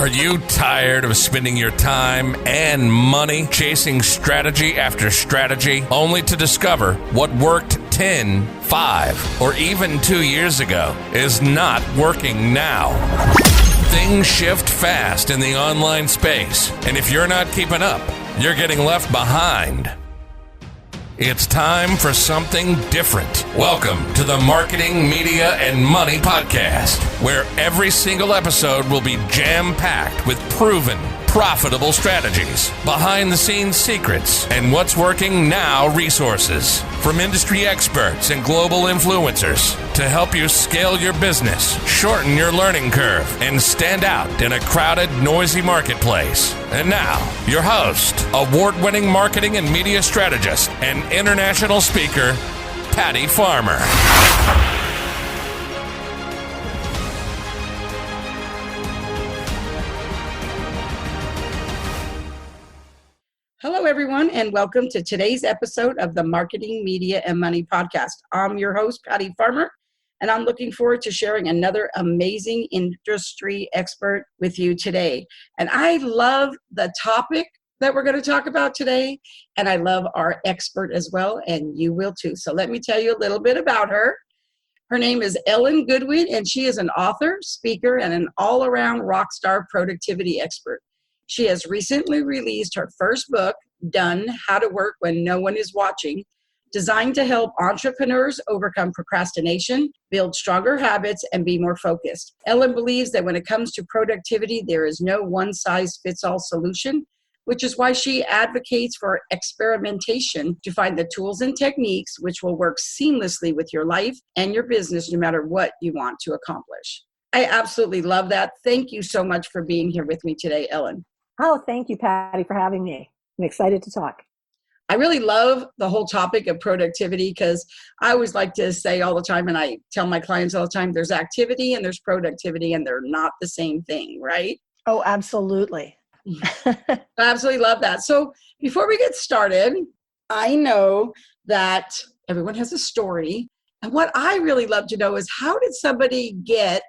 Are you tired of spending your time and money chasing strategy after strategy only to discover what worked 10, 5, or even 2 years ago is not working now? Things shift fast in the online space, and if you're not keeping up, you're getting left behind. It's time for something different. Welcome to the Marketing, Media, and Money Podcast, where every single episode will be jam-packed with proven, profitable strategies, behind-the-scenes secrets, and what's working now resources from industry experts and global influencers to help you scale your business, shorten your learning curve, and stand out in a crowded, noisy marketplace. And now, your host, award-winning marketing and media strategist, and international speaker, Patty Farmer. Hello, everyone, and welcome to today's episode of the Marketing, Media, and Money Podcast. I'm your host, Patty Farmer, and I'm looking forward to sharing another amazing industry expert with you today. And I love the topic that we're going to talk about today, and I love our expert as well, and you will too. So let me tell you a little bit about her. Her name is Ellen Goodwin, and she is an author, speaker, and an all-around rock star productivity expert. She has recently released her first book, Done: How to Work When No One Is Watching, designed to help entrepreneurs overcome procrastination, build stronger habits, and be more focused. Ellen believes that when it comes to productivity, there is no one-size-fits-all solution, which is why she advocates for experimentation to find the tools and techniques which will work seamlessly with your life and your business, no matter what you want to accomplish. I absolutely love that. Thank you so much for being here with me today, Ellen. Oh, thank you, Patty, for having me. I'm excited to talk. I really love the whole topic of productivity because I always like to say all the time, and I tell my clients all the time, there's activity and there's productivity, and they're not the same thing, right? Oh, absolutely. I absolutely love that. So before we get started, I know that everyone has a story. And what I really love to know is, how did somebody get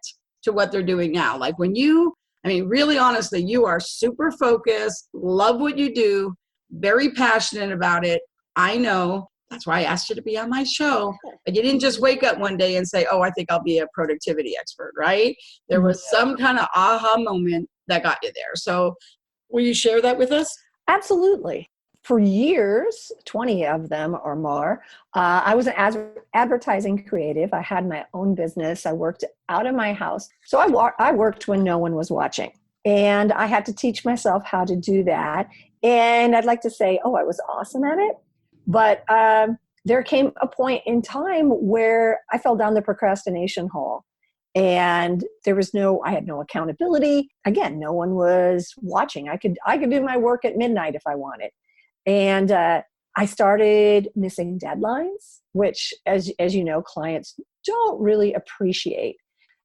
to what they're doing now? Like really honestly, you are super focused, love what you do, very passionate about it. I know. That's why I asked you to be on my show. But you didn't just wake up one day and say, oh, I think I'll be a productivity expert, right? There was some kind of aha moment that got you there. So will you share that with us? Absolutely. For years, 20 of them or more, I was an advertising creative. I had my own business. I worked out of my house. So I worked when no one was watching. And I had to teach myself how to do that. And I'd like to say, I was awesome at it. But there came a point in time where I fell down the procrastination hole. And I had no accountability. Again, no one was watching. I could do my work at midnight if I wanted. And I started missing deadlines, which, as you know, clients don't really appreciate.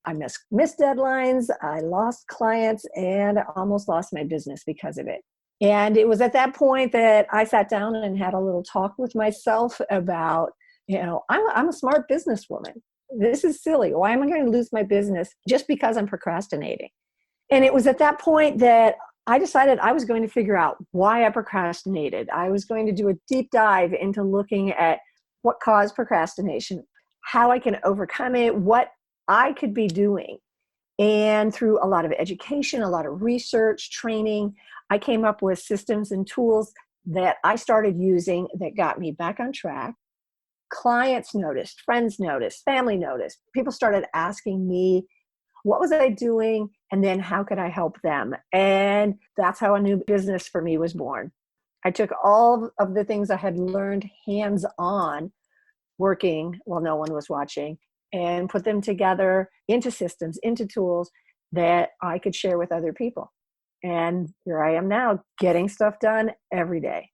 I missed deadlines, I lost clients, and I almost lost my business because of it. And it was at that point that I sat down and had a little talk with myself about, I'm a smart businesswoman. This is silly. Why am I going to lose my business just because I'm procrastinating? And it was at that point that I decided I was going to figure out why I procrastinated. I was going to do a deep dive into looking at what caused procrastination, how I can overcome it, what I could be doing. And through a lot of education, a lot of research, training, I came up with systems and tools that I started using that got me back on track. Clients noticed, friends noticed, family noticed. People started asking me, what was I doing? And then how could I help them? And that's how a new business for me was born. I took all of the things I had learned hands-on working while no one was watching and put them together into systems, into tools that I could share with other people. And here I am now, getting stuff done every day.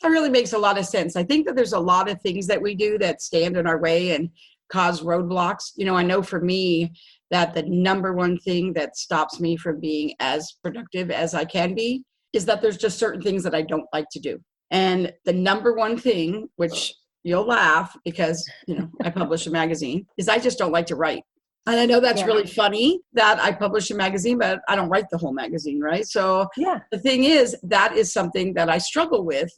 That really makes a lot of sense. I think that there's a lot of things that we do that stand in our way and cause roadblocks. I know for me that the number one thing that stops me from being as productive as I can be is that there's just certain things that I don't like to do. And the number one thing, which you'll laugh because, I publish a magazine, is I just don't like to write. And I know that's Yeah. really funny that I publish a magazine, but I don't write the whole magazine, right? So Yeah. the thing is, that is something that I struggle with.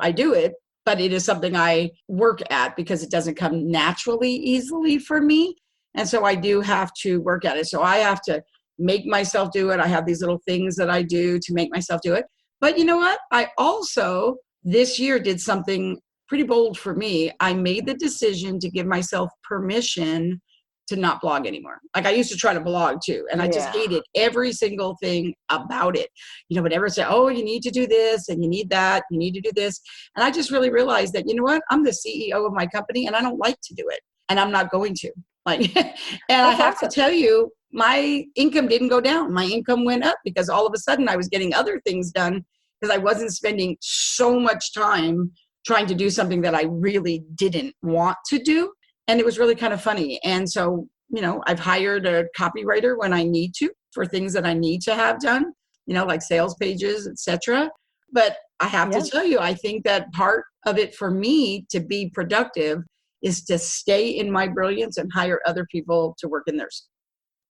I do it, but it is something I work at because it doesn't come naturally easily for me. And so I do have to work at it. So I have to make myself do it. I have these little things that I do to make myself do it. But you know what? I also this year did something pretty bold for me. I made the decision to give myself permission to not blog anymore. Like I used to try to blog too, and I just hated every single thing about it. Whenever say, oh, you need to do this and you need that, you need to do this. And I just really realized that, you know what? I'm the CEO of my company and I don't like to do it. And I'm not going to. And I have to tell you, my income didn't go down. My income went up because all of a sudden I was getting other things done because I wasn't spending so much time trying to do something that I really didn't want to do. And it was really kind of funny. And so, I've hired a copywriter when I need to for things that I need to have done, like sales pages, etc. But I have to tell you, I think that part of it for me to be productive is to stay in my brilliance and hire other people to work in theirs.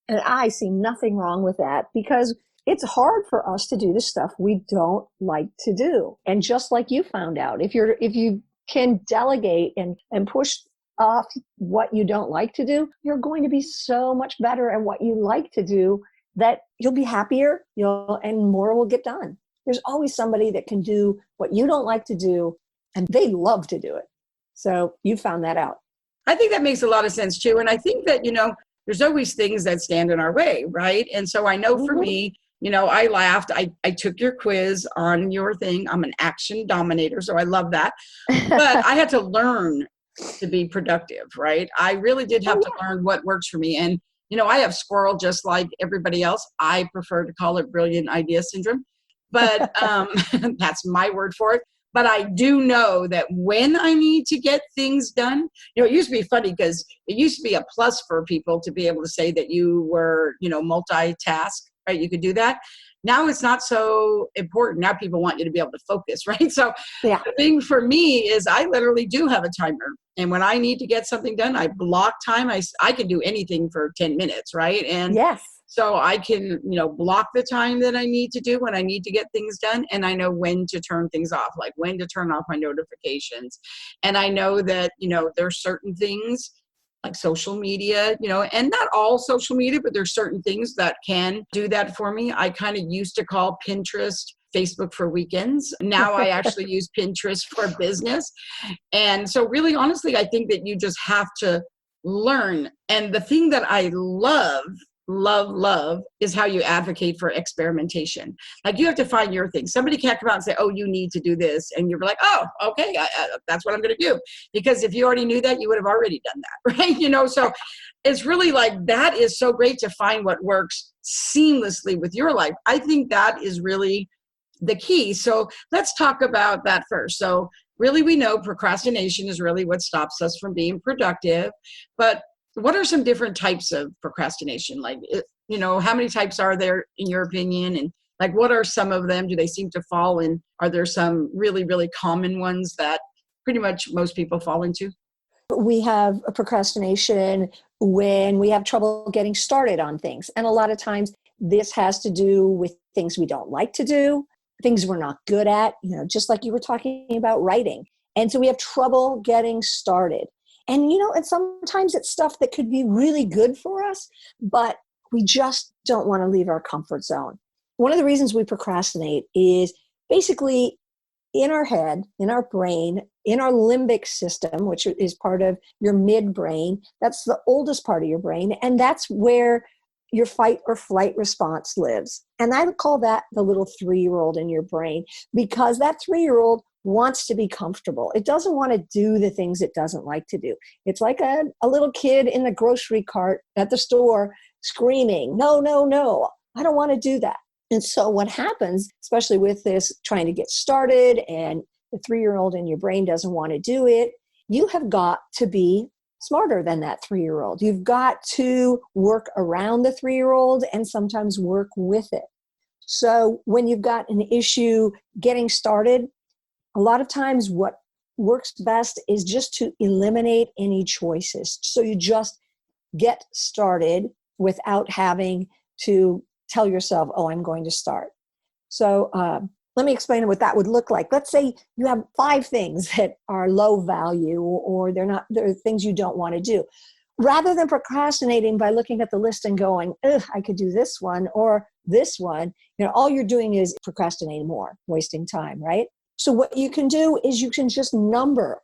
And I see nothing wrong with that because it's hard for us to do the stuff we don't like to do. And just like you found out, if you can delegate and push off what you don't like to do, you're going to be so much better at what you like to do that you'll be happier, and more will get done. There's always somebody that can do what you don't like to do, and they love to do it. So you found that out. I think that makes a lot of sense too. And I think that, there's always things that stand in our way, right? And so I know for me, I laughed. I took your quiz on your thing. I'm an action dominator, so I love that. But I had to learn to be productive, right? I really did have to learn what works for me. And, I have squirrel just like everybody else. I prefer to call it brilliant idea syndrome, but that's my word for it. But I do know that when I need to get things done, it used to be funny because it used to be a plus for people to be able to say that you were, multitask, right? You could do that. Now it's not so important. Now people want you to be able to focus, right? So the thing for me is I literally do have a timer. And when I need to get something done, I block time. I can do anything for 10 minutes, right? And so I can, block the time that I need to do when I need to get things done. And I know when to turn things off, like when to turn off my notifications. And I know that, there's certain things like social media, and not all social media, but there's certain things that can do that for me. I kind of used to call Pinterest Facebook for weekends. Now I actually use Pinterest for business. And so really, honestly, I think that you just have to learn. And the thing that I love is how you advocate for experimentation. Like you have to find your thing. Somebody can't come out and say, oh, you need to do this. And you're like, oh, okay, that's what I'm going to do. Because if you already knew that, you would have already done that, right? So it's really like, that is so great to find what works seamlessly with your life. I think that is really the key. So let's talk about that first. So really, we know procrastination is really what stops us from being productive. But what are some different types of procrastination? Like, how many types are there in your opinion? And like, what are some of them? Do they seem to fall in? Are there some really, really common ones that pretty much most people fall into? We have a procrastination when we have trouble getting started on things. And a lot of times this has to do with things we don't like to do, things we're not good at, just like you were talking about writing. And so we have trouble getting started. And, and sometimes it's stuff that could be really good for us, but we just don't want to leave our comfort zone. One of the reasons we procrastinate is basically in our head, in our brain, in our limbic system, which is part of your midbrain. That's the oldest part of your brain. And that's where your fight or flight response lives. And I would call that the little 3-year-old in your brain, because that 3-year-old wants to be comfortable. It doesn't want to do the things it doesn't like to do. It's like a little kid in the grocery cart at the store screaming, no, no, no, I don't want to do that. And so what happens, especially with this trying to get started and the 3-year-old in your brain doesn't want to do it, you have got to be smarter than that 3-year-old. You've got to work around the 3-year-old and sometimes work with it. So when you've got an issue getting started, a lot of times what works best is just to eliminate any choices. So you just get started without having to tell yourself, oh, I'm going to start. So let me explain what that would look like. Let's say you have 5 things that are low value, or they're things you don't want to do. Rather than procrastinating by looking at the list and going, ugh, I could do this one or this one, all you're doing is procrastinating more, wasting time, right? So what you can do is you can just number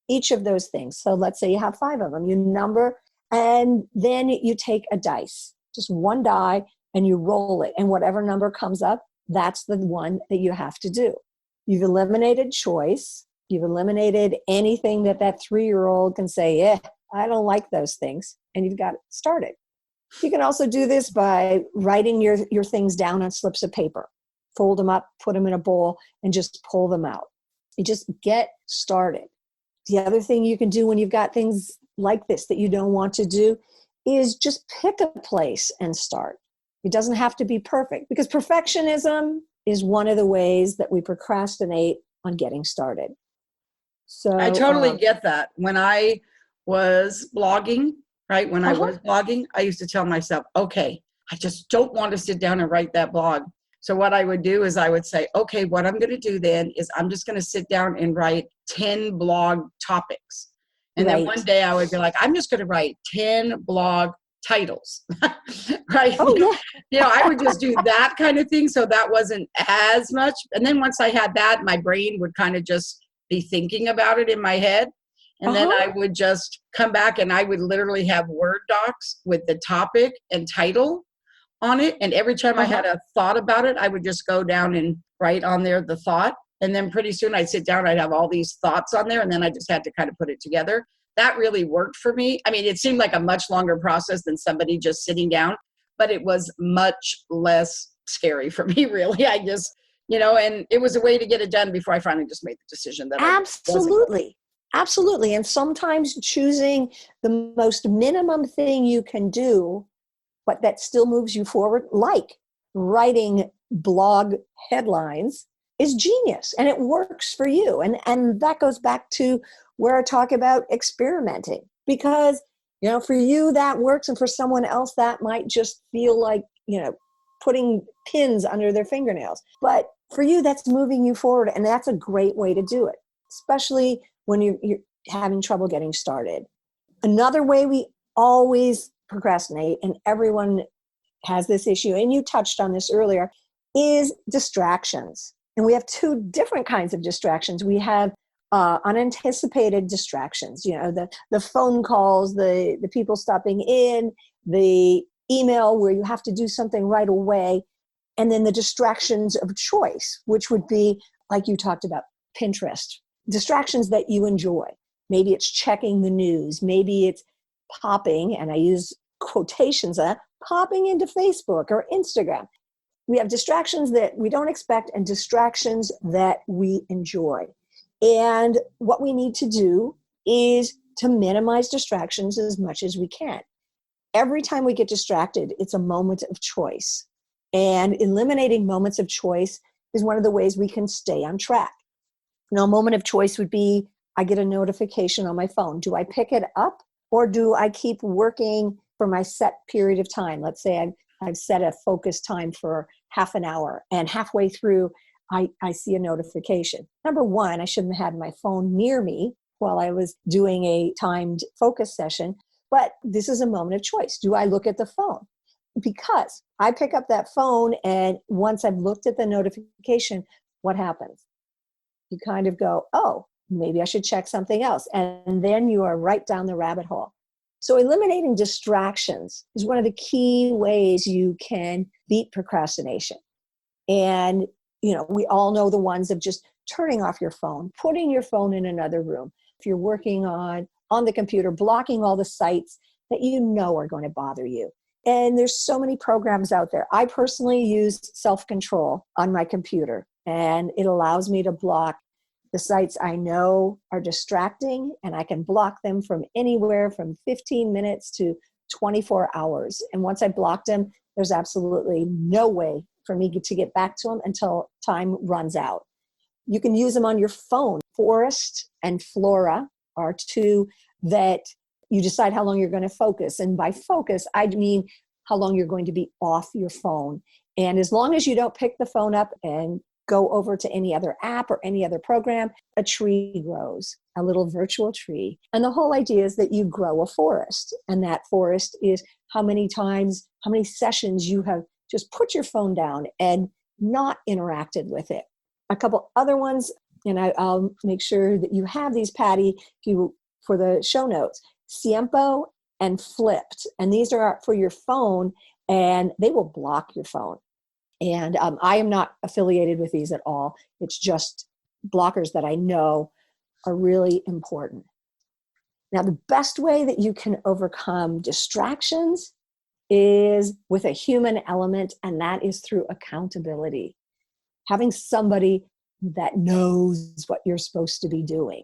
each of those things. So let's say you have 5 of them, you number, and then you take a dice, just one die, and you roll it. And whatever number comes up, that's the one that you have to do. You've eliminated choice. You've eliminated anything that 3-year-old can say, yeah, I don't like those things. And you've got it started. You can also do this by writing your things down on slips of paper. Fold them up, put them in a bowl, and just pull them out. You just get started. The other thing you can do when you've got things like this that you don't want to do is just pick a place and start. It doesn't have to be perfect, because perfectionism is one of the ways that we procrastinate on getting started. So I totally get that. When I was blogging, right? When I was blogging, I used to tell myself, okay, I just don't want to sit down and write that blog. So what I would do is I would say, okay, what I'm going to do then is I'm just going to sit down and write 10 blog topics. And then one day I would be like, I'm just going to write 10 blog titles, right? Oh, yeah. I would just do that kind of thing. So that wasn't as much. And then once I had that, my brain would kind of just be thinking about it in my head. And then I would just come back and I would literally have Word docs with the topic and title on it. And every time I had a thought about it, I would just go down and write on there the thought. And then pretty soon I'd sit down, I'd have all these thoughts on there. And then I just had to kind of put it together. That really worked for me. I mean, it seemed like a much longer process than somebody just sitting down, but it was much less scary for me, really. I just, and it was a way to get it done before I finally just made the decision that Absolutely. And sometimes choosing the most minimum thing you can do, but that still moves you forward, like writing blog headlines, is genius, and it works for you. And that goes back to where I talk about experimenting, because, for you that works, and for someone else that might just feel like, putting pins under their fingernails. But for you, that's moving you forward, and that's a great way to do it, especially when you're having trouble getting started. Another way we always procrastinate, and everyone has this issue, and you touched on this earlier, is distractions. And we have 2 different kinds of distractions. We have unanticipated distractions, the phone calls, the people stopping in, the email where you have to do something right away, and then the distractions of choice, which would be, like you talked about, Pinterest. Distractions that you enjoy. Maybe it's checking the news. Maybe it's popping, and I use quotations, popping into Facebook or Instagram. We have distractions that we don't expect and distractions that we enjoy. And what we need to do is to minimize distractions as much as we can. Every time we get distracted, it's a moment of choice. And eliminating moments of choice is one of the ways we can stay on track. Now, a moment of choice would be, I get a notification on my phone. Do I pick it up, or do I keep working for my set period of time? Let's say I've set a focus time for half an hour, and halfway through, I see a notification. Number one, I shouldn't have had my phone near me while I was doing a timed focus session, but this is a moment of choice. Do I look at the phone? Because I pick up that phone, and once I've looked at the notification, what happens? You kind of go, oh, maybe I should check something else. And then you are right down the rabbit hole. So eliminating distractions is one of the key ways you can beat procrastination. And, we all know the ones of just turning off your phone, putting your phone in another room. If you're working on the computer, blocking all the sites that are going to bother you. And there's so many programs out there. I personally use self-control on my computer, and it allows me to block the sites I know are distracting, and I can block them from anywhere from 15 minutes to 24 hours. And once I blocked them, there's absolutely no way for me to get back to them until time runs out. You can use them on your phone. Forest and Flora are 2 that you decide how long you're going to focus. And by focus, I mean how long you're going to be off your phone. And as long as you don't pick the phone up and go over to any other app or any other program, a tree grows, a little virtual tree. And the whole idea is that you grow a forest. And that forest is how many times, how many sessions you have just put your phone down and not interacted with it. A couple other ones, and I'll make sure that you have these, Patty, for the show notes. Siempo and Flipped. And these are for your phone, and they will block your phone. And I am not affiliated with these at all. It's just blockers that I know are really important. Now, the best way that you can overcome distractions is with a human element, and that is through accountability. Having somebody that knows what you're supposed to be doing,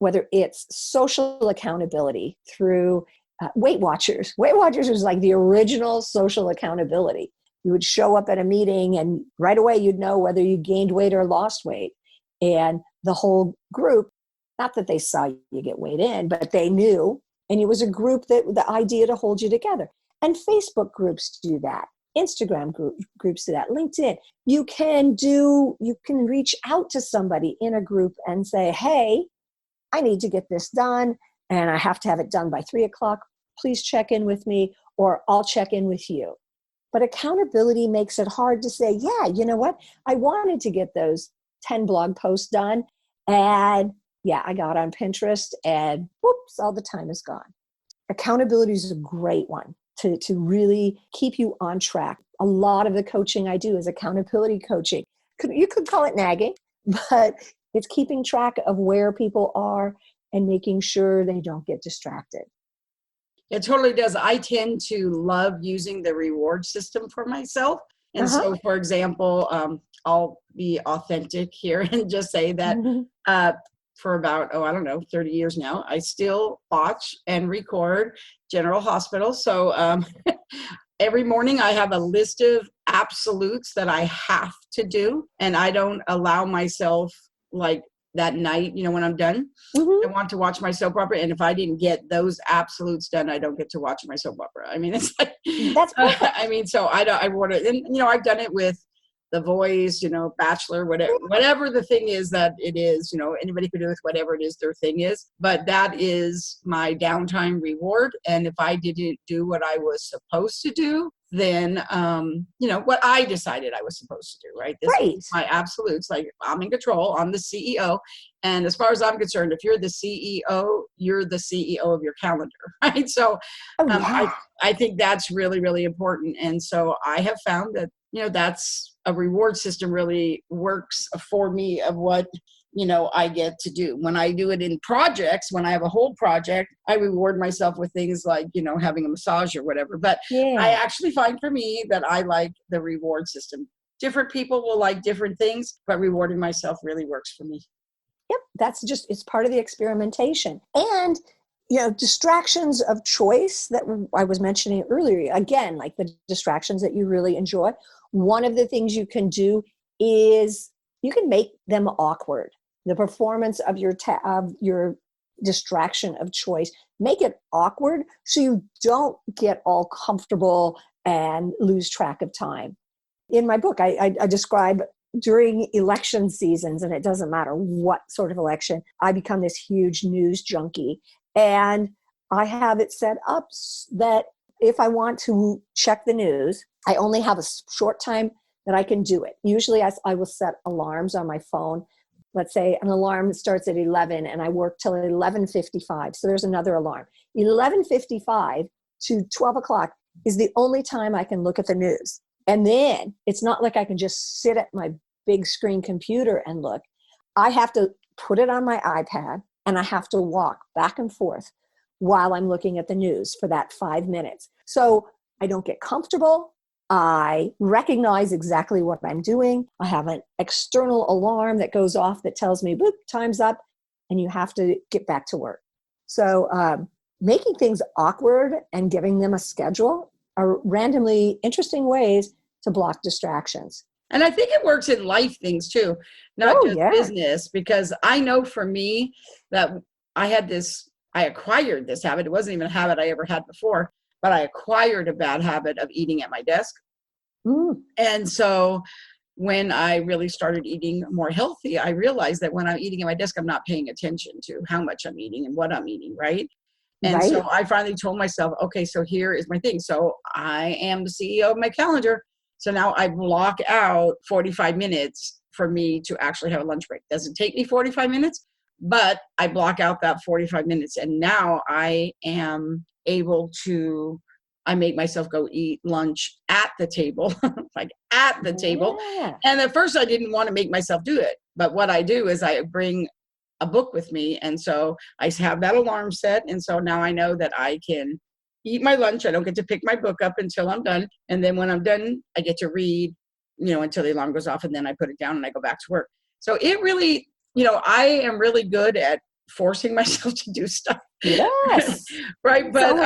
whether it's social accountability through Weight Watchers. Weight Watchers was like the original social accountability. You would show up at a meeting and right away you'd know whether you gained weight or lost weight. And the whole group, not that they saw you get weighed in, but they knew. And it was a group that the idea to hold you together. And Facebook groups do that. Instagram groups do that. LinkedIn. You can reach out to somebody in a group and say, hey, I need to get this done and I have to have it done by 3:00. Please check in with me, or I'll check in with you. But accountability makes it hard to say, yeah, you know what? I wanted to get those 10 blog posts done. And yeah, I got on Pinterest and whoops, all the time is gone. Accountability is a great one to really keep you on track. A lot of the coaching I do is accountability coaching. You could call it nagging, but it's keeping track of where people are and making sure they don't get distracted. It totally does. I tend to love using the reward system for myself. And so, for example, I'll be authentic here and just say that for about, 30 years now, I still watch and record General Hospital. So every morning I have a list of absolutes that I have to do. And I don't allow myself like that night, when I'm done, I want to watch my soap opera. And if I didn't get those absolutes done, I don't get to watch my soap opera. I mean, it's like, that's perfect. So I want to, and, I've done it with The Voice, Bachelor, whatever the thing is that it is, anybody can do with whatever it is their thing is, but that is my downtime reward. And if I didn't do what I was supposed to do, then, what I decided I was supposed to do, right? This is my absolutes. Like, I'm in control. I'm the CEO. And as far as I'm concerned, if you're the CEO, you're the CEO of your calendar, right? So I think that's really, really important. And so I have found that, that's a reward system really works for me of what, I get to do. When I do it in projects, when I have a whole project, I reward myself with things like, having a massage or whatever. But I actually find for me that I like the reward system. Different people will like different things, but rewarding myself really works for me. Yep. It's part of the experimentation. And, distractions of choice that I was mentioning earlier, again, like the distractions that you really enjoy. One of the things you can do is you can make them awkward. The performance of your distraction of choice, make it awkward so you don't get all comfortable and lose track of time. In my book, I describe during election seasons, and it doesn't matter what sort of election, I become this huge news junkie. And I have it set up that if I want to check the news, I only have a short time that I can do it. Usually I will set alarms on my phone. Let's say an alarm starts at 11 and I work till 11:55. So there's another alarm. 11:55 to 12 o'clock is the only time I can look at the news. And then it's not like I can just sit at my big screen computer and look. I have to put it on my iPad and I have to walk back and forth while I'm looking at the news for that 5 minutes. So I don't get comfortable. I recognize exactly what I'm doing. I have an external alarm that goes off that tells me, boop, time's up, and you have to get back to work. So making things awkward and giving them a schedule are randomly interesting ways to block distractions. And I think it works in life things too, not just business, because I know for me that I had this I acquired this habit. It wasn't even a habit I ever had before, but I acquired a bad habit of eating at my desk. And so when I really started eating more healthy, I realized that when I'm eating at my desk, I'm not paying attention to how much I'm eating and what I'm eating, right? And Right. so I finally told myself, okay, so here is my thing. So I am the CEO of my calendar. So now I block out 45 minutes for me to actually have a lunch break. Doesn't take me 45 minutes, but I block out that 45 minutes. And now I am able to, I make myself go eat lunch at the table, like at the table. Yeah. And at first I didn't want to make myself do it. But what I do is I bring a book with me. And so I have that alarm set. And so now I know that I can eat my lunch. I don't get to pick my book up until I'm done. And then when I'm done, I get to read, until the alarm goes off, and then I put it down and I go back to work. So it really, I am really good at forcing myself to do stuff. Yes. Right. But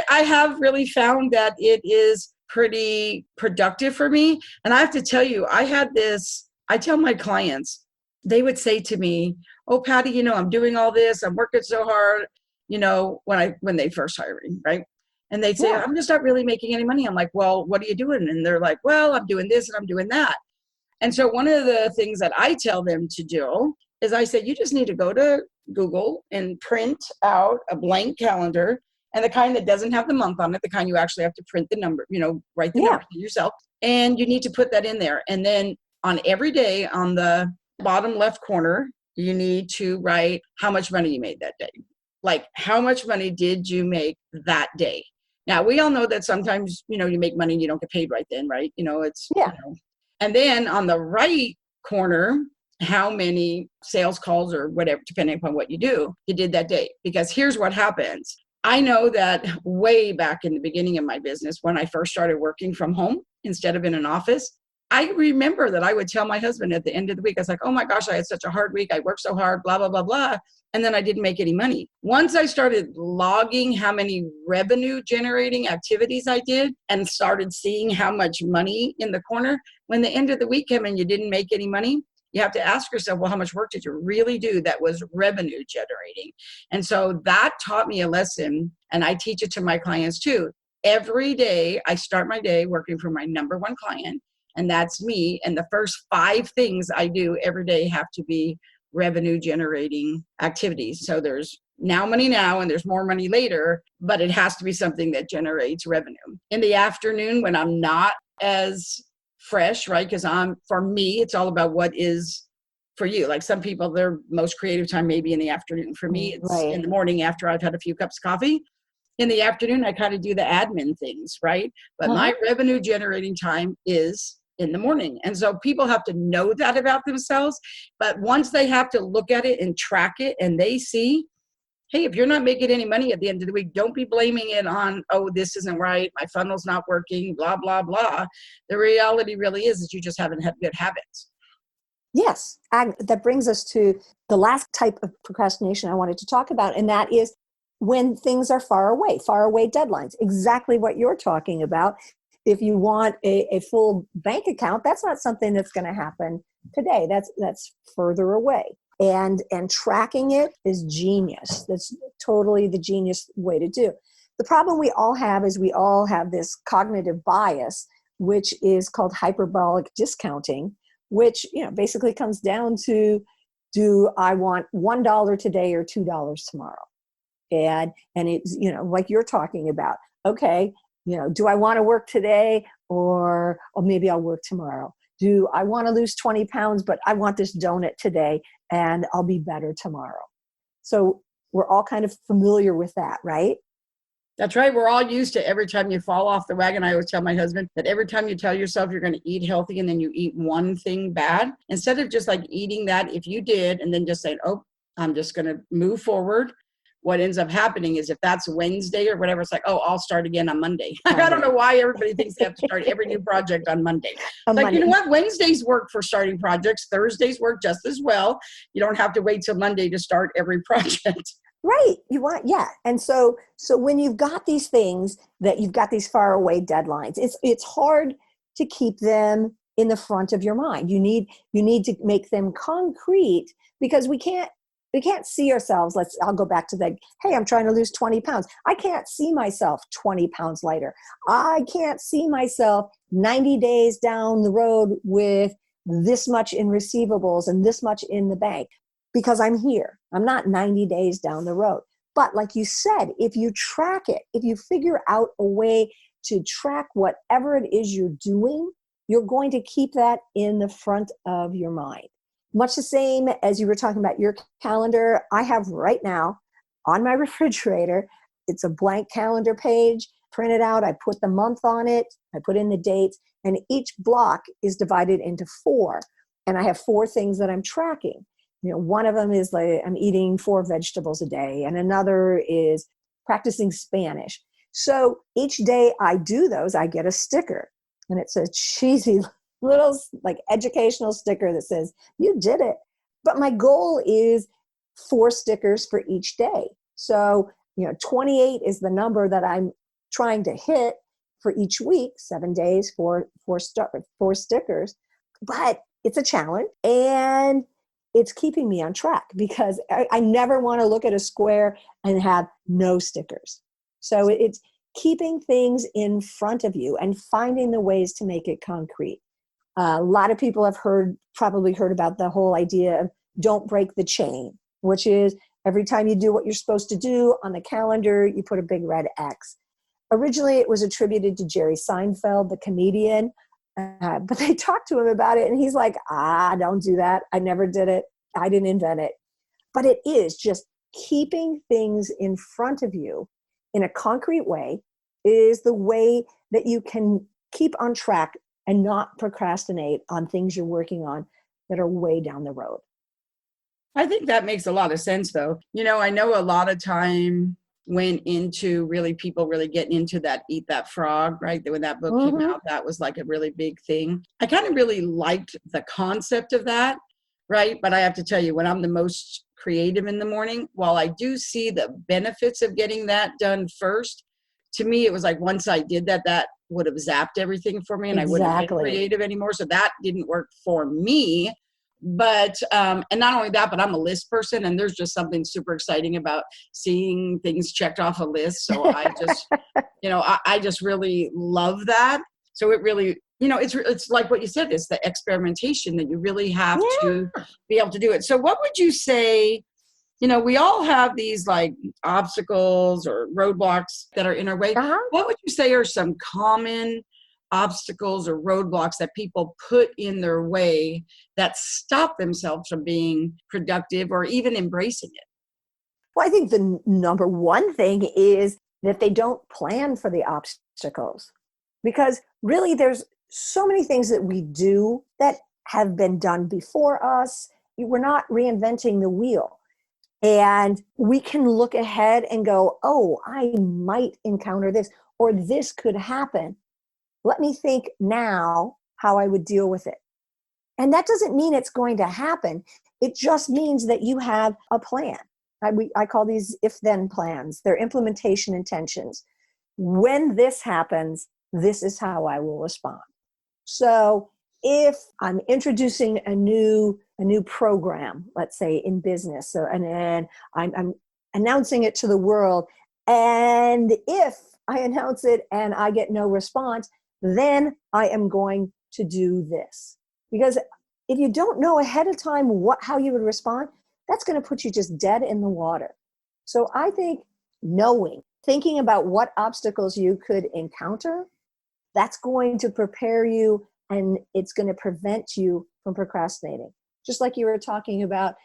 I have really found that it is pretty productive for me. And I have to tell you, I tell my clients, they would say to me, oh, Patty, I'm doing all this. I'm working so hard, when they first hire me, right? And they'd say, I'm just not really making any money. I'm like, well, what are you doing? And they're like, well, I'm doing this and I'm doing that. And so one of the things that I tell them to do is I say, you just need to go to Google and print out a blank calendar, and the kind that doesn't have the month on it, the kind you actually have to print the number, write the number yourself. And you need to put that in there. And then on every day on the bottom left corner, you need to write how much money you made that day. Like, how much money did you make that day? Now, we all know that sometimes, you make money and you don't get paid right then, right? And then on the right corner, how many sales calls or whatever, depending upon what you do, you did that day. Because here's what happens. I know that way back in the beginning of my business, when I first started working from home instead of in an office, I remember that I would tell my husband at the end of the week, I was like, oh my gosh, I had such a hard week. I worked so hard, blah, blah, blah, blah. And then I didn't make any money. Once I started logging how many revenue generating activities I did and started seeing how much money in the corner, when the end of the week came and you didn't make any money, you have to ask yourself, well, how much work did you really do that was revenue generating? And so that taught me a lesson, and I teach it to my clients too. Every day I start my day working for my number one client, and that's me. And the first 5 things I do every day have to be revenue generating activities. So there's money now and there's more money later, but it has to be something that generates revenue. In the afternoon, when I'm not as fresh, right? Because for me, it's all about what is for you. Like some people, their most creative time may be in the afternoon. For me, it's in the morning after I've had a few cups of coffee. In the afternoon, I kind of do the admin things, right? But my revenue generating time is in the morning. And so people have to know that about themselves. But once they have to look at it and track it, and they see, hey, if you're not making any money at the end of the week, don't be blaming it on, oh, this isn't right, my funnel's not working, blah, blah, blah. The reality really is you just haven't had good habits. Yes. That brings us to the last type of procrastination I wanted to talk about, and that is when things are far away deadlines. Exactly what you're talking about. If you want a full bank account, that's not something that's going to happen today. That's further away. And tracking it is genius. That's totally the genius way to do. The problem we all have is we all have this cognitive bias, which is called hyperbolic discounting, which basically comes down to, do I want $1 today or $2 tomorrow? And it's like you're talking about. Okay, do I want to work today or maybe I'll work tomorrow? Do I want to lose 20 pounds, but I want this donut today and I'll be better tomorrow? So we're all kind of familiar with that, right? That's right. We're all used to every time you fall off the wagon. I always tell my husband that every time you tell yourself you're going to eat healthy and then you eat one thing bad, instead of just like eating that, if you did, and then just saying, oh, I'm just going to move forward. What ends up happening is if that's Wednesday or whatever, it's like, oh, I'll start again on Monday. I don't know why everybody thinks they have to start every new project on Monday. You know what? Wednesdays work for starting projects. Thursdays work just as well. You don't have to wait till Monday to start every project. Right. And so when you've got these things that you've got these far away deadlines, it's hard to keep them in the front of your mind. You need to make them concrete, because we can't We can't see ourselves. I'll go back to the, hey, I'm trying to lose 20 pounds. I can't see myself 20 pounds lighter. I can't see myself 90 days down the road with this much in receivables and this much in the bank, because I'm here. I'm not 90 days down the road. But like you said, if you track it, if you figure out a way to track whatever it is you're doing, you're going to keep that in the front of your mind. Much the same as you were talking about your calendar, I have right now on my refrigerator, it's a blank calendar page, printed out, I put the month on it, I put in the dates, and each block is divided into 4. And I have 4 things that I'm tracking. One of them is like I'm eating 4 vegetables a day, and another is practicing Spanish. So each day I do those, I get a sticker, and it's a cheesy little like educational sticker that says, you did it. But my goal is 4 stickers for each day. So, 28 is the number that I'm trying to hit for each week, 7 days, 4 stickers. But it's a challenge, and it's keeping me on track because I never want to look at a square and have no stickers. So it's keeping things in front of you and finding the ways to make it concrete. A lot of people have probably heard about the whole idea of don't break the chain, which is every time you do what you're supposed to do on the calendar, you put a big red X. Originally, it was attributed to Jerry Seinfeld, the comedian, but they talked to him about it, and he's like, don't do that. I never did it. I didn't invent it. But it is just keeping things in front of you in a concrete way is the way that you can keep on track and not procrastinate on things you're working on that are way down the road. I think that makes a lot of sense, though. I know a lot of time went into people really getting into that Eat That Frog, right? When that book came out, that was like a really big thing. I kind of really liked the concept of that, right? But I have to tell you, when I'm the most creative in the morning, while I do see the benefits of getting that done first, to me, it was like once I did that, that would have zapped everything for me and I wouldn't have been creative anymore. So that didn't work for me. But, and not only that, but I'm a list person, and there's just something super exciting about seeing things checked off a list. So I just, I just really love that. So it really, it's like what you said, it's the experimentation that you really have to be able to do it. So what would you say, we all have these like obstacles or roadblocks that are in our way. What would you say are some common obstacles or roadblocks that people put in their way that stop themselves from being productive or even embracing it? Well, I think the number one thing is that they don't plan for the obstacles, because really there's so many things that we do that have been done before us. We're not reinventing the wheel. And we can look ahead and go, oh, I might encounter this, or this could happen. Let me think now how I would deal with it. And that doesn't mean it's going to happen. It just means that you have a plan. I call these if-then plans. They're implementation intentions. When this happens, this is how I will respond. So if I'm introducing a new program, let's say in business, and I'm announcing it to the world, and if I announce it and I get no response, then I am going to do this. Because if you don't know ahead of time how you would respond, that's going to put you just dead in the water. So I think thinking about what obstacles you could encounter, that's going to prepare you, and it's going to prevent you from procrastinating. Just like you were talking about,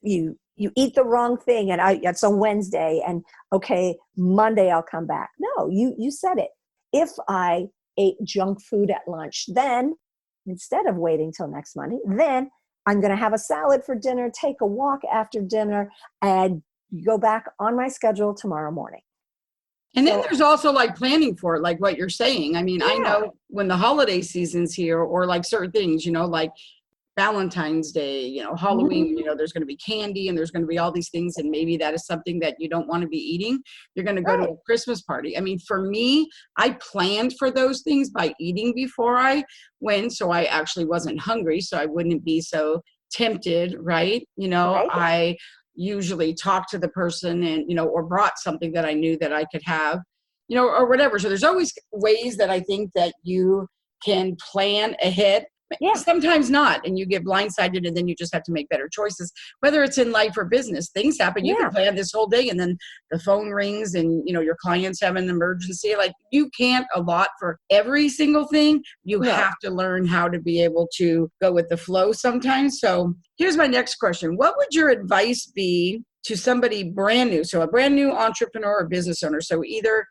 you eat the wrong thing and it's a Wednesday and okay, Monday I'll come back. No, you said it. If I ate junk food at lunch, then instead of waiting till next Monday, then I'm going to have a salad for dinner, take a walk after dinner, and go back on my schedule tomorrow morning. And then there's also like planning for it, like what you're saying. I mean, I know when the holiday season's here, or like certain things, like Valentine's Day, Halloween, there's going to be candy and there's going to be all these things. And maybe that is something that you don't want to be eating. You're going to go to a Christmas party. I mean, for me, I planned for those things by eating before I went. So I actually wasn't hungry. So I wouldn't be so tempted, right? Right. I usually talked to the person and, or brought something that I knew that I could have, or whatever. So there's always ways that I think that you can plan ahead. Yeah. Sometimes not, and you get blindsided, and then you just have to make better choices. Whether it's in life or business, things happen. You can plan this whole day, and then the phone rings, and your clients have an emergency. Like, you can't allot for every single thing. You have to learn how to be able to go with the flow sometimes. So here's my next question: what would your advice be to somebody brand new? So a brand new entrepreneur or business owner. So either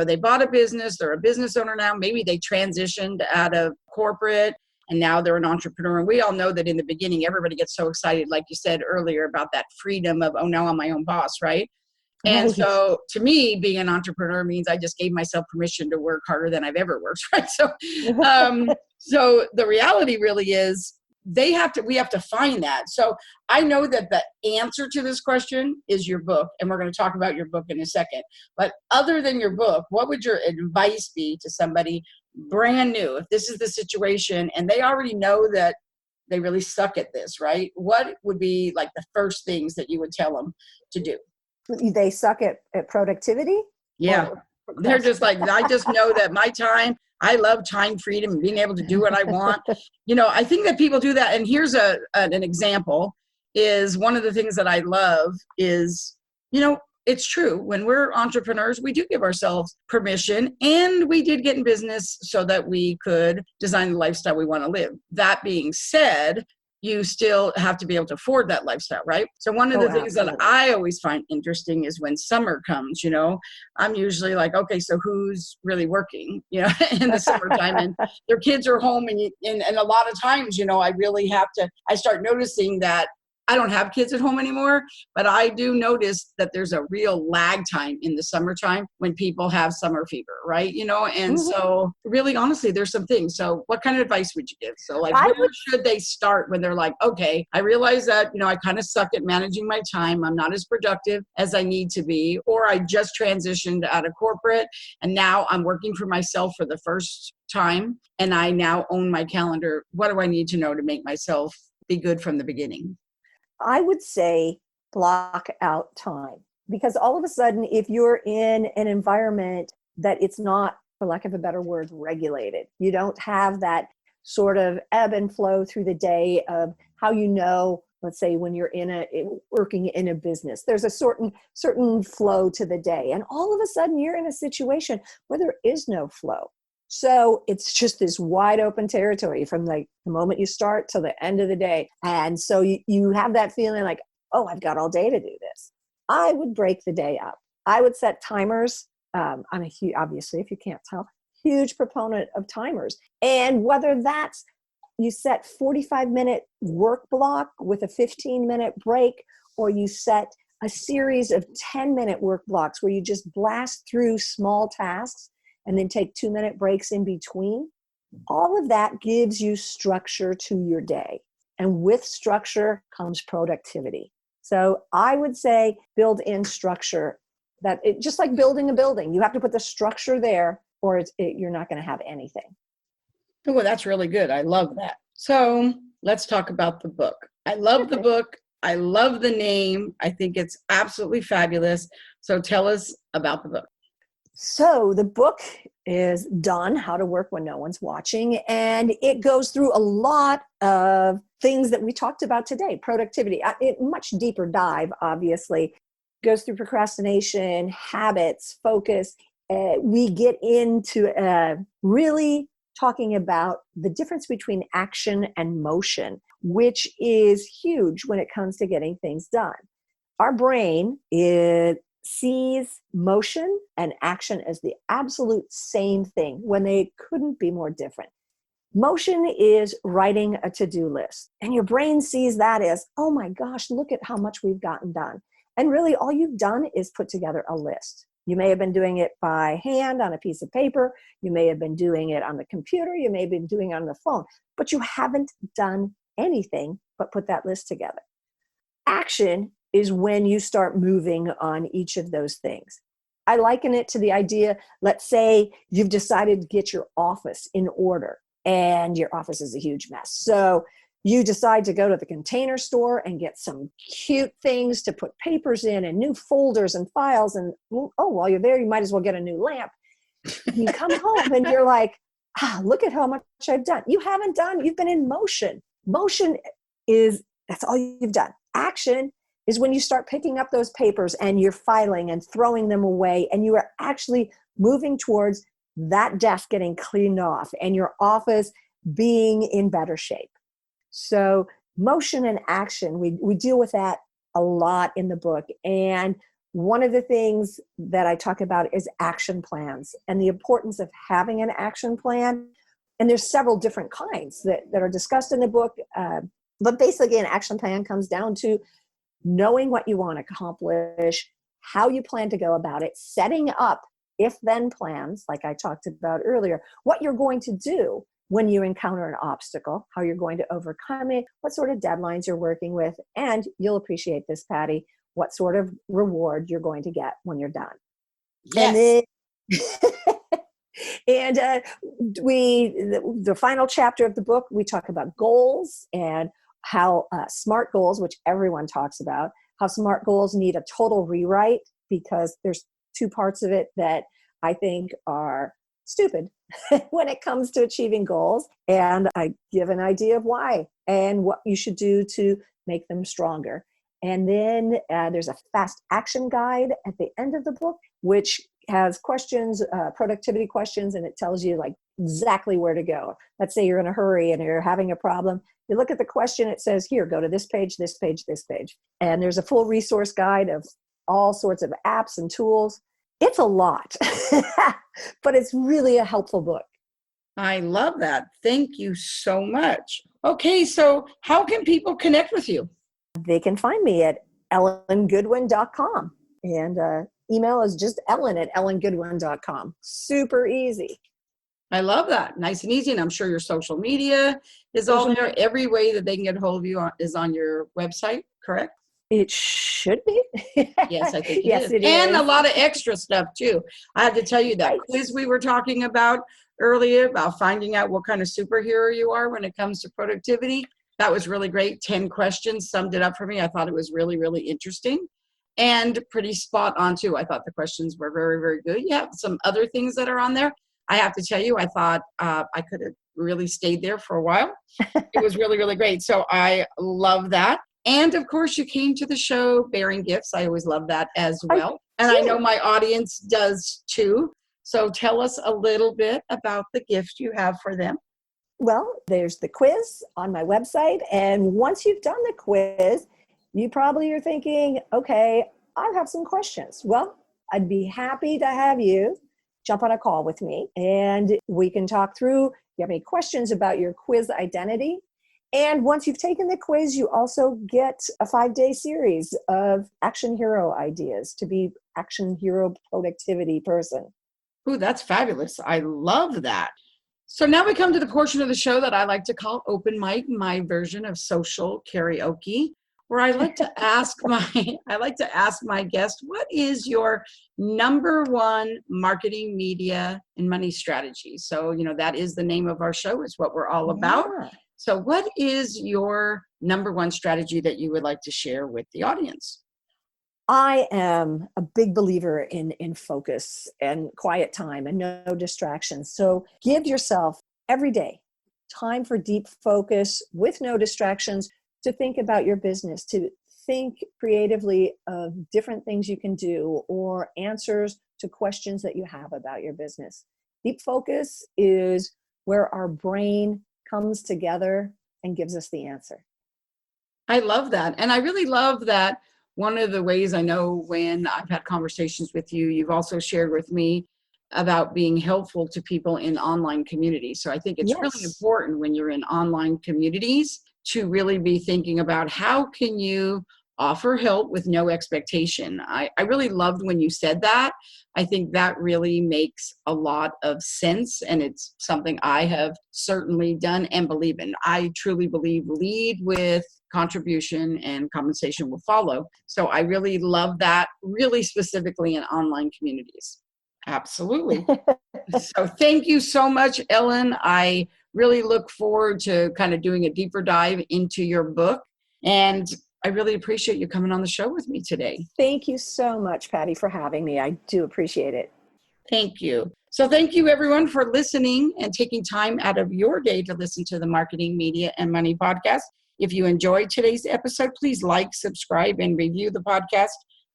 they bought a business, they're a business owner now. Maybe they transitioned out of corporate, and now they're an entrepreneur. And we all know that in the beginning, everybody gets so excited, like you said earlier, about that freedom of, now I'm my own boss, right? And so to me, being an entrepreneur means I just gave myself permission to work harder than I've ever worked, right? So, so the reality really is we have to find that. So I know that the answer to this question is your book, and we're going to talk about your book in a second. But other than your book, what would your advice be to somebody brand new, if this is the situation and they already know that they really suck at this, right? What would be like the first things that you would tell them to do? They suck at productivity? Yeah. They're just like, I just know that I love time freedom and being able to do what I want. I think that people do that. And here's an example is one of the things that I love is, it's true. When we're entrepreneurs, we do give ourselves permission, and we did get in business so that we could design the lifestyle we want to live. That being said, you still have to be able to afford that lifestyle, right? So one of the things that I always find interesting is when summer comes, I'm usually like, okay, so who's really working, in the summertime, and their kids are home, and a lot of times, I start noticing that I don't have kids at home anymore, but I do notice that there's a real lag time in the summertime when people have summer fever, right? And so really, honestly, there's some things. So what kind of advice would you give? So like, where should they start when they're like, okay, I realize that, I kind of suck at managing my time. I'm not as productive as I need to be, or I just transitioned out of corporate and now I'm working for myself for the first time, and I now own my calendar. What do I need to know to make myself be good from the beginning? I would say block out time, because all of a sudden, if you're in an environment that it's not, for lack of a better word, regulated, you don't have that sort of ebb and flow through the day of how, let's say when you're working in a business, there's a certain flow to the day. And all of a sudden you're in a situation where there is no flow. So it's just this wide open territory from like the moment you start till the end of the day. And so you have that feeling like, oh, I've got all day to do this. I would break the day up. I would set timers. I'm obviously, if you can't tell, huge proponent of timers. And whether that's you set 45-minute work block with a 15-minute break, or you set a series of 10-minute work blocks where you just blast through small tasks and then take 2-minute breaks in between. All of that gives you structure to your day. And with structure comes productivity. So I would say build in structure, just like building a building, you have to put the structure there, or you're not going to have anything. Oh, well, that's really good. I love that. So let's talk about the book. I love the book. I love the name. I think it's absolutely fabulous. So tell us about the book. So the book is done, How to Work When No One's Watching, and it goes through a lot of things that we talked about today. Productivity, much deeper dive, obviously. Goes through procrastination, habits, focus. We get into really talking about the difference between action and motion, which is huge when it comes to getting things done. Our brain sees motion and action as the absolute same thing when they couldn't be more different. Motion is writing a to-do list, and your brain sees that as, oh my gosh, look at how much we've gotten done. And really all you've done is put together a list. You may have been doing it by hand on a piece of paper. You may have been doing it on the computer. You may have been doing it on the phone, but you haven't done anything but put that list together. Action is when you start moving on each of those things. I liken it to the idea, let's say you've decided to get your office in order, and your office is a huge mess. So You decide to go to the Container Store and get some cute things to put papers in and new folders and files. And while you're there, you might as well get a new lamp. You come home and you're like, look at how much I've done. You haven't done, you've been in motion. Motion that's all you've done. Action is when you start picking up those papers and you're filing and throwing them away, and you are actually moving towards that desk getting cleaned off and your office being in better shape. So motion and action, we deal with that a lot in the book. And one of the things that I talk about is action plans and the importance of having an action plan. And there's several different kinds that are discussed in the book. But basically, an action plan comes down to knowing what you want to accomplish, how you plan to go about it, setting up if-then plans, like I talked about earlier, what you're going to do when you encounter an obstacle, how you're going to overcome it, what sort of deadlines you're working with, and you'll appreciate this, Patty, what sort of reward you're going to get when you're done. Yes. And the final chapter of the book, we talk about goals and how SMART goals, which everyone talks about, how SMART goals need a total rewrite because there's two parts of it that I think are stupid when it comes to achieving goals. And I give an idea of why and what you should do to make them stronger. And then there's a fast action guide at the end of the book, which has questions, productivity questions, and it tells you like exactly where to go. Let's say you're in a hurry and you're having a problem. You look at the question, it says, here, go to this page, this page, this page. And there's a full resource guide of all sorts of apps and tools. It's a lot, but it's really a helpful book. I love that. Thank you so much. Okay, so how can people connect with you? They can find me at ellengoodwin.com. And email is just ellen@ellengoodwin.com. Super easy. I love that. Nice and easy. And I'm sure your social media is all there. Every way that they can get a hold of you is on your website, correct? It should be. Yes, I think yes, it and is. a lot of extra stuff too. I have to tell you that quiz we were talking about earlier about finding out what kind of superhero you are when it comes to productivity. That was really great. 10 questions summed it up for me. I thought it was really, really interesting and pretty spot on too. I thought the questions were very, very good. You have some other things that are on there. I have to tell you, I thought I could have really stayed there for a while. It was really, really great. So I love that. And of course, you came to the show bearing gifts. I always love that as well. And I know my audience does too. So tell us a little bit about the gift you have for them. Well, there's the quiz on my website. And once you've done the quiz, you probably are thinking, okay, I have some questions. Well, I'd be happy to have you jump on a call with me and we can talk through if you have any questions about your quiz identity. And once you've taken the quiz, you also get a 5-day series of action hero ideas to be action hero productivity person. Ooh, that's fabulous. I love that. So now we come to the portion of the show that I like to call OpenMic, my version of social karaoke, where I like to ask my guest, what is your number one marketing, media, and money strategy? So, that is the name of our show. It's what we're all about. Yeah. So what is your number one strategy that you would like to share with the audience? I am a big believer in focus and quiet time and no distractions. So give yourself every day time for deep focus with no distractions to think about your business, to think creatively of different things you can do or answers to questions that you have about your business. Deep focus is where our brain comes together and gives us the answer. I love that. And I really love that one of the ways I know when I've had conversations with you, you've also shared with me about being helpful to people in online communities. So I think it's really important when you're in online communities to really be thinking about how can you offer help with no expectation. I really loved when you said that. I think that really makes a lot of sense, and it's something I have certainly done and believe in. I truly believe lead with contribution and compensation will follow. So I really love that, really specifically in online communities. Absolutely. So thank you so much, Ellen. I really look forward to kind of doing a deeper dive into your book. And I really appreciate you coming on the show with me today. Thank you so much, Patty, for having me. I do appreciate it. Thank you. So thank you, everyone, for listening and taking time out of your day to listen to the Marketing, Media, and Money podcast. If you enjoyed today's episode, please like, subscribe, and review the podcast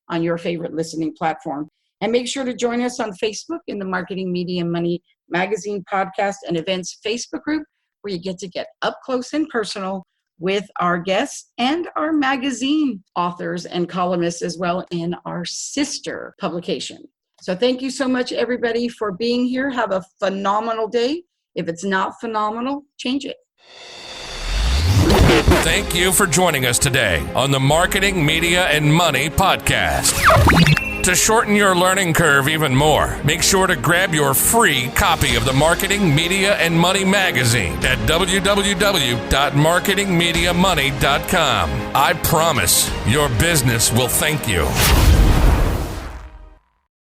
on your favorite listening platform. And make sure to join us on Facebook in the Marketing, Media, and Money Magazine Podcast and Events Facebook group, where you get to get up close and personal with our guests and our magazine authors and columnists as well in our sister publication. So thank you so much, everybody, for being here. Have a phenomenal day. If it's not phenomenal, change it. Thank you for joining us today on the Marketing, Media, and Money podcast. To shorten your learning curve even more, make sure to grab your free copy of the Marketing, Media, and Money magazine at www.marketingmediamoney.com. I promise your business will thank you.